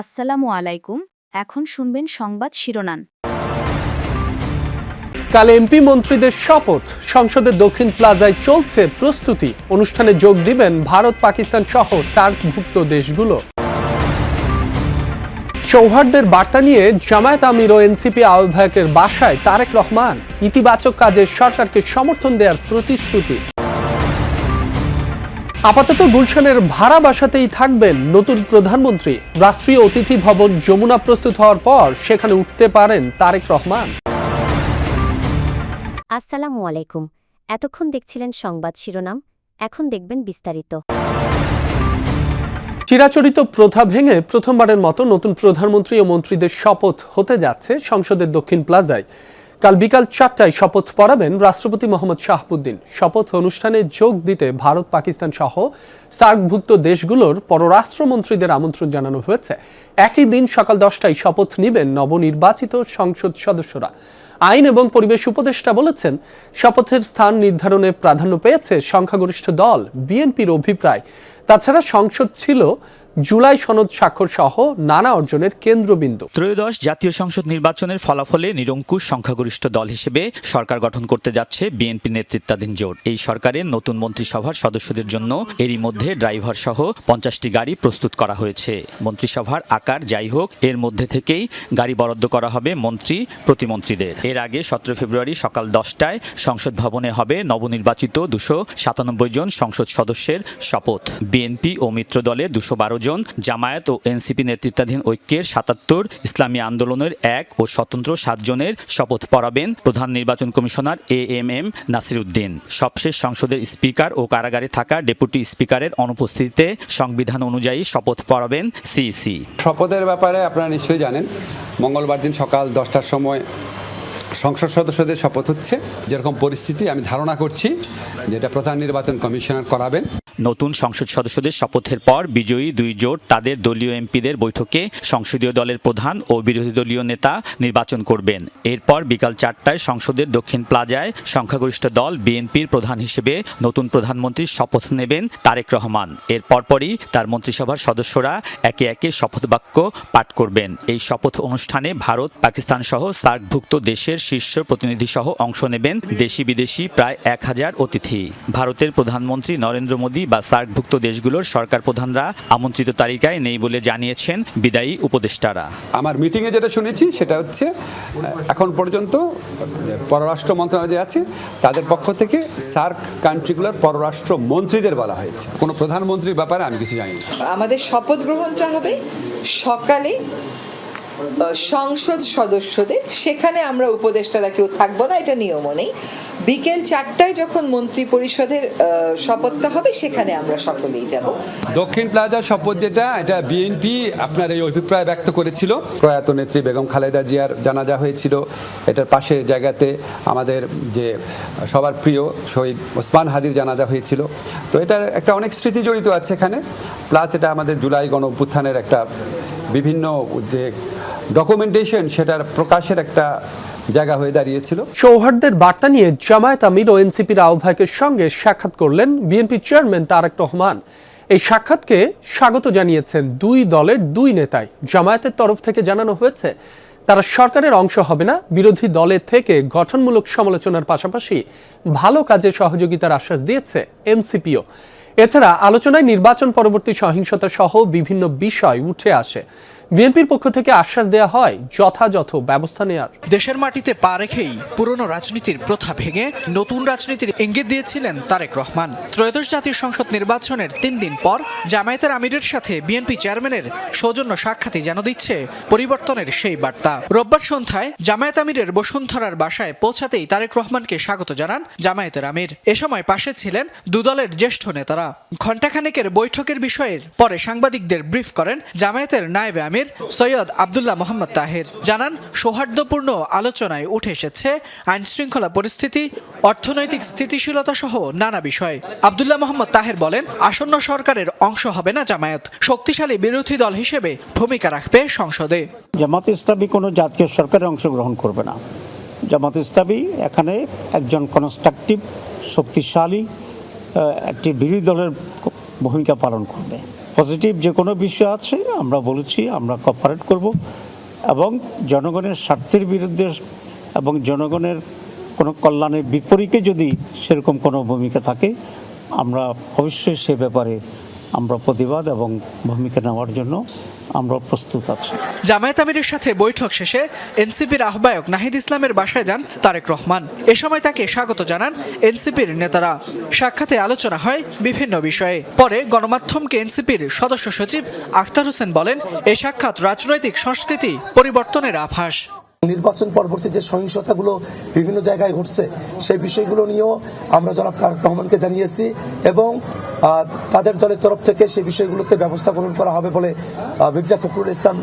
আসসালামু আলাইকুম। এখন শুনবেন সংবাদ শিরোনাম। কাল এমপি মন্ত্রীদের শপথ, সংসদের দক্ষিণ প্লাজায় চলছে প্রস্তুতি। অনুষ্ঠানে যোগ দিবেন ভারত, পাকিস্তান সহ সার্কভুক্ত দেশগুলো। সৌহার্দ্যের বার্তা নিয়ে জামায়াত আমির ও এনসিপি আহ্বায়কের বাসায় তারেক রহমান, ইতিবাচক কাজে সরকারকে সমর্থন দেওয়ার প্রতিশ্রুতি। আপাতত গুলশানের ভাড়া বাসাতেই থাকবেন নতুন প্রধানমন্ত্রী। রাষ্ট্রীয় অতিথি ভবন যমুনা প্রস্তুত হওয়ার পর সেখানে উঠতে পারেন তারেক রহমান। আসসালামু আলাইকুম। এতক্ষণ দেখছিলেন সংবাদ শিরোনাম, এখন দেখবেন বিস্তারিত। চিরাচরিত প্রথা ভেঙে প্রথমবারের মতো নতুন প্রধানমন্ত্রী ও মন্ত্রীদের শপথ হতে যাচ্ছে সংসদের দক্ষিণ প্লাজায়। কাল বিকাল 4টায় শপথ পড়াবেন রাষ্ট্রপতি মোহাম্মদ শাহাবুদ্দিন। শপথ অনুষ্ঠানে যোগ দিতে ভারত, পাকিস্তান সহ সার্কভুক্ত দেশগুলোর পররাষ্ট্রমন্ত্রীদের আমন্ত্রণ জানানো হয়েছে। একই দিন সকাল 10টায় শপথ নেবেন নবনির্বাচিত সংসদ সদস্যরা। আইন এবং পরিবেশ উপদেষ্টা বলেছেন, শপথের স্থান নির্ধারণে প্রাধান্য পেয়েছে সংখ্যাগরিষ্ঠ দল বিএনপির অভিপ্রায়। তাছাড়া সংসদ ছিল জুলাই সনদ স্বাক্ষর সহ নানা অর্জনের কেন্দ্রবিন্দু। ত্রয়োদশ জাতীয় সংসদ নির্বাচনের ফলাফলে নিরঙ্কুশ সংখ্যাগরিষ্ঠ দল হিসেবে সরকার গঠন করতে যাচ্ছে বিএনপি নেতৃত্বাধীন জোট। এই সরকারের নতুন মন্ত্রিসভার সদস্যদের জন্য এরই মধ্যে ড্রাইভার সহ 50টি গাড়ি প্রস্তুত করা হয়েছে। মন্ত্রিসভার আকার যাই হোক, এর মধ্যে থেকেই গাড়ি বরাদ্দ করা হবে মন্ত্রী প্রতিমন্ত্রীদের। এর আগে 17 ফেব্রুয়ারি সকাল 10টায় সংসদ ভবনে হবে নবনির্বাচিত 297 জন সংসদ সদস্যের শপথ। বিএনপি ও মিত্র দলের 212 জন, জামায়াত ও এনসিপি নেতৃত্বাধীন ঐক্যের 77, ইসলামী আন্দোলনের 1 ও স্বতন্ত্র 7 জনের শপথ পড়াবেন প্রধান নির্বাচন কমিশনার এএমএম নাসির উদ্দিন। সবশেষ সংসদের স্পিকার ও কারাগারে থাকা ডেপুটি স্পিকারের অনুপস্থিতিতে সংবিধান অনুযায়ী শপথ পড়াবেন সিইসি। শপথের ব্যাপারে আপনারা নিশ্চয়ই জানেন, মঙ্গলবার দিন সকাল 10টার সময় সংসদ সদস্যদের শপথ হচ্ছে। যেরকম পরিস্থিতি আমি ধারণা করছি যেটা প্রধান নির্বাচন কমিশনার করাবেন। নতুন সংসদ সদস্যদের শপথের পর বিজয়ী দুই জোট তাদের দলীয় এমপিদের বৈঠকে সংসদীয় দলের প্রধান ও বিরোধী দলীয় নেতা নির্বাচন করবেন। এরপর বিকাল 4টায় সংসদের দক্ষিণ প্লাজায় সংখ্যাগরিষ্ঠ দল বিএনপির প্রধান হিসেবে নতুন প্রধানমন্ত্রীর শপথ নেবেন তারেক রহমান। এর পরপরই তার মন্ত্রিসভার সদস্যরা একে একে শপথ বাক্য পাঠ করবেন। এই শপথ অনুষ্ঠানে ভারত, পাকিস্তান সহ সার্কভুক্ত দেশের শীর্ষ প্রতিনিধি সহ অংশ নেবেন দেশি বিদেশি প্রায় 1000 অতিথি। ভারতের প্রধানমন্ত্রী নরেন্দ্র মোদী বা সার্কভুক্ত দেশগুলোর সরকার প্রধানরা আমন্ত্রিত তালিকায় নেই বলে জানিয়েছেন বিদায়ী উপদেষ্টারা। আমার মিটিংয়ে যেটা শুনেছি সেটা হচ্ছে এখন পর্যন্ত পররাষ্ট্র মন্ত্রণালয় যে আছে তাদের পক্ষ থেকে সার্ক কান্ট্রিগুলোর পররাষ্ট্র মন্ত্রীদের বলা হয়েছে। কোনো প্রধানমন্ত্রীর ব্যাপারে আমি কিছু জানি না। আমাদের শপথ গ্রহণটা হবে সকালে সংসদ সদস্যদের, সেখানে আমরা উপদেষ্টারা কেউ থাকবো না, এটা নিয়মও নেই। বিকেল 4টায় যখন মন্ত্রী পরিষদের শপথটা হবে সেখানে আমরা সকলেই যাব। দক্ষিণ প্লাজা শপথ যেটা, এটা বিএনপি আপনার এই অভিপ্রায় ব্যক্ত করেছিল। প্রয়াত নেত্রী বেগম খালেদা জিয়ার জানাজা হয়েছিল, এটার পাশে জায়গাতে আমাদের যে সবার প্রিয় শহীদ ওসমান হাদির জানাজা হয়েছিল। তো এটার একটা অনেক স্মৃতি জড়িত আছে এখানে। প্লাস এটা আমাদের জুলাই গণ অভ্যুত্থানের একটা বিভিন্ন যে ডকুমেন্টেশন, সেটার প্রকাশের একটা জায়গা হয়ে দাঁড়িয়েছিল। সৌহার্দ্যের বার্তা নিয়ে জামায়াত আমির ও এনসিপির আহ্বায়কের সঙ্গে সাক্ষাৎ করলেন বিএনপি চেয়ারম্যান তারেক রহমান। এই সাক্ষাৎকে স্বাগত জানিয়েছেন দুই দলের দুই নেতাই। জামায়াতের তরফ থেকে জানানো হয়েছে, তারা সরকারের অংশ হবে না, বিরোধী দলের থেকে গঠনমূলক সমালোচনার পাশাপাশি ভালো কাজে সহযোগিতার আশ্বাস দিয়েছে এনসিপিও। এছাড়া আলোচনায় নির্বাচন পরবর্তী সহিংসতা সহ বিভিন্ন বিষয় উঠে আসে। বিএনপির পক্ষ থেকে আশ্বাস দেওয়া হয় যথাযথ ব্যবস্থা নেয়ার। দেশের মাটিতে পা রেখেই পুরনো রাজনীতির প্রথা ভেঙে নতুন রাজনীতির ইঙ্গিত দিয়েছিলেন তারেক রহমান। ত্রয়োদশ জাতীয় সংসদ নির্বাচনের 3 দিন পর জামায়াতের আমিরের সাথে বিএনপি চেয়ারম্যানের সৌজন্য সাক্ষাৎই যেন দিচ্ছে পরিবর্তনের সেই বার্তা। রোববার সন্ধ্যায় জামায়াত আমিরের বসুন্ধরার বাসায় পৌঁছাতেই তারেক রহমানকে স্বাগত জানান জামায়াতের আমির। এ সময় পাশে ছিলেন দুদলের জ্যেষ্ঠ নেতারা। ঘণ্টাখানেকের বৈঠকের বিষয়ের পরে সাংবাদিকদের ব্রিফ করেন জামায়াতের নায়েবে আমির সৈয়দ আব্দুল্লাহ মোহাম্মদ তাহের। জানান, সৌহার্দ্যপূর্ণ আলোচনায় উঠে এসেছে আইন শৃঙ্খলা পরিস্থিতি, অর্থনৈতিক স্থিতিশীলতা সহ নানা বিষয়। আব্দুল্লাহ মোহাম্মদ তাহের বলেন, আসন্ন সরকারের অংশ হবে না জামায়াত, শক্তিশালী বিরোধী দল হিসেবে ভূমিকা রাখবে সংসদে। জামাত ইসলামী কোনো জাতীয় সরকারে অংশগ্রহণ করবে না। জামাত ইসলামী এখানে একজন কনস্ট্রাকটিভ, শক্তিশালী একটি বিরোধী দলের ভূমিকা পালন করবে। পজিটিভ যে কোনো বিষয় আছে আমরা বলেছি আমরা কোঅপারেট করব এবং জনগণের স্বার্থের বিরুদ্ধে এবং জনগণের কোনো কল্যাণের বিপরীতে যদি সেরকম কোনো ভূমিকা থাকে আমরা অবশ্যই সে ব্যাপারে আমরা প্রতিবাদ এবং ভূমিকা নেওয়ার জন্য আমরা প্রস্তুত আছি। জামায়াত আমিরের সাথে বৈঠক শেষে এনসিপির আহ্বায়ক নাহিদ ইসলামের বাসায় যান তারেক রহমান। এ সময় তাকে স্বাগত জানান এনসিপির নেতারা। সাক্ষাতে আলোচনা হয় বিভিন্ন বিষয়ে। পরে গণমাধ্যমকে এনসিপির সদস্য সচিব আখতার হোসেন বলেন, এই সাক্ষাৎ রাজনৈতিক সংস্কৃতি পরিবর্তনের আভাস। নির্বাচন পরবর্তী যে সহিংসতাগুলো বিভিন্ন জায়গায় ঘটছে সেই বিষয়গুলো নিয়েও আমরা জনাব তারেক রহমানকে জানিয়েছি এবং তাদের দলের তরফ থেকে সেই বিষয়গুলোতে ব্যবস্থা গ্রহণ করা হবে বলে মির্জা ফখরুল ইসলাম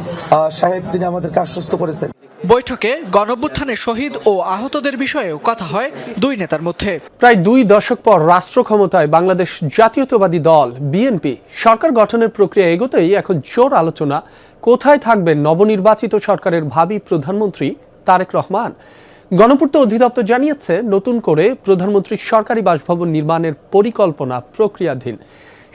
সাহেব তিনি আমাদেরকে আশ্বস্ত করেছেন। বৈঠকে গণঅভ্যুত্থানে শহীদ ও আহতদের বিষয়েও কথা হয় দুই নেতার মধ্যে। প্রায় 2 দশক পর রাষ্ট্র ক্ষমতায় বাংলাদেশ জাতীয়তাবাদী দল বিএনপি সরকার গঠনের প্রক্রিয়া এগোতেই এখন জোর আলোচনা কোথায় থাকবেন নবনির্বাচিত সরকারের ভাবি প্রধানমন্ত্রী তারেক রহমান। গণপূর্ত অধিদপ্তর জানিয়েছে নতুন করে প্রধানমন্ত্রীর সরকারি বাসভবন নির্মাণের পরিকল্পনা প্রক্রিয়াধীন।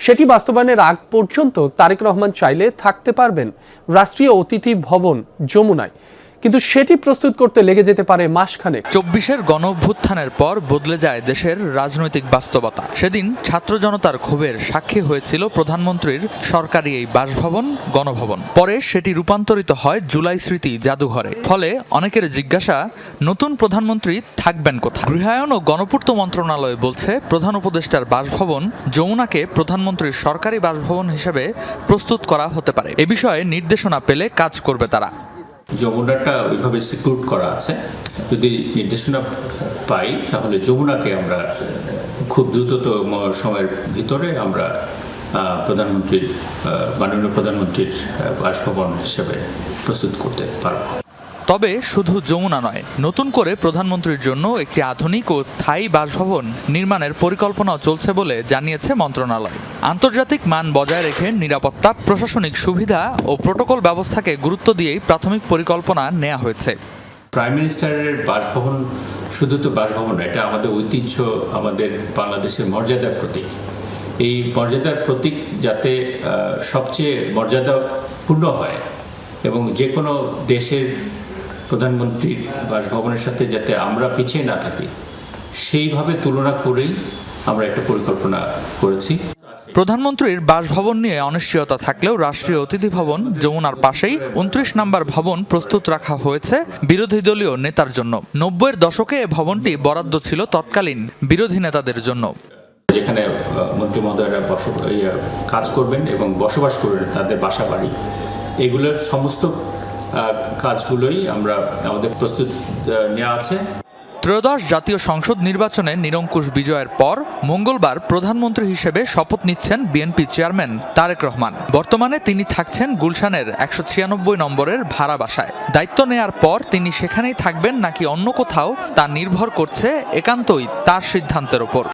সেটি বাস্তবায়নের আগ পর্যন্ত তারেক রহমান চাইলে থাকতে পারবেন রাষ্ট্রীয় অতিথি ভবন যমুনায়, কিন্তু সেটি প্রস্তুত করতে লেগে যেতে পারে মাসখানেক। 24-এর গণঅভ্যুত্থানের পর বদলে যায় দেশের রাজনৈতিক বাস্তবতা। সেদিন ছাত্র জনতার ক্ষোভের সাক্ষী হয়েছিল প্রধানমন্ত্রীর সরকারি এই বাসভবন গণভবন। পরে সেটি রূপান্তরিত হয় জুলাই স্মৃতি জাদুঘরে। ফলে অনেকের জিজ্ঞাসা, নতুন প্রধানমন্ত্রী থাকবেন কোথায়? গৃহায়ন ও গণপূর্ত মন্ত্রণালয় বলছে প্রধান উপদেষ্টার বাসভবন যমুনাকে প্রধানমন্ত্রীর সরকারি বাসভবন হিসেবে প্রস্তুত করা হতে পারে। এ বিষয়ে নির্দেশনা পেলে কাজ করবে তারা। যমুনাটা ওইভাবে সিকিউর করা আছে, যদি নির্দেশনা পাই তাহলে যমুনাকে আমরা খুব দ্রুততম সময়ের ভিতরে আমরা মাননীয় প্রধানমন্ত্রীর বাসভবন হিসেবে প্রস্তুত করতে পারব। তবে শুধু যমুনা নয়, নতুন করে প্রধানমন্ত্রীর জন্য একটি আধুনিক ও স্থায়ী বাসভবন নির্মাণের পরিকল্পনাও চলছে বলে জানিয়েছে মন্ত্রণালয়। আন্তর্জাতিক মান বজায় রেখে নিরাপত্তা, প্রশাসনিক সুবিধা ও প্রোটোকল ব্যবস্থাকে গুরুত্ব দিয়েই প্রাথমিক পরিকল্পনা নেওয়া হয়েছে। প্রাইম মিনিস্টারের বাসভবন শুধু তো বাসভবন, এটা আমাদের ঐতিহ্য, আমাদের বাংলাদেশের মর্যাদার প্রতীক। এই মর্যাদার প্রতীক যাতে সবচেয়ে মর্যাদাপূর্ণ হয় এবং যে কোনো দেশের প্রধানমন্ত্রীর বাসভবনের সাথে যাতে আমরা পিছিয়ে না থাকি, সেইভাবে তুলনা করেই আমরা একটা পরিকল্পনা করেছি। প্রধানমন্ত্রীর বাসভবন নিয়ে অনিশ্চয়তা থাকলেও রাষ্ট্রীয় অতিথি ভবন যমুনার পাশেই 29 নম্বর ভবন প্রস্তুত রাখা হয়েছে বিরোধী দলীয় নেতার জন্য। 90-এর দশকে এ ভবনটি বরাদ্দ ছিল তৎকালীন বিরোধী নেতাদের জন্য। যেখানে মন্ত্রী মহোদয়রা কাজ করবেন এবং বসবাস করবেন, তাদের বাসা বাড়ি, এগুলোর সমস্ত কাজগুলোই আমাদের প্রস্তুত নেওয়া আছে। ত্রয়োদশ জাতীয় সংসদ নির্বাচনে নিরঙ্কুশ বিজয়ের পর মঙ্গলবার প্রধানমন্ত্রী হিসেবে শপথ নিচ্ছেন বিএনপি চেয়ারম্যান তারেক রহমান। বর্তমানে তিনি থাকছেন গুলশানের 196 নম্বরের ভাড়া বাসায়। দায়িত্ব নেয়ার পর তিনি সেখানেই থাকবেন নাকি অন্য কোথাও তা নির্ভর করছে একান্তই তার সিদ্ধান্তের উপর।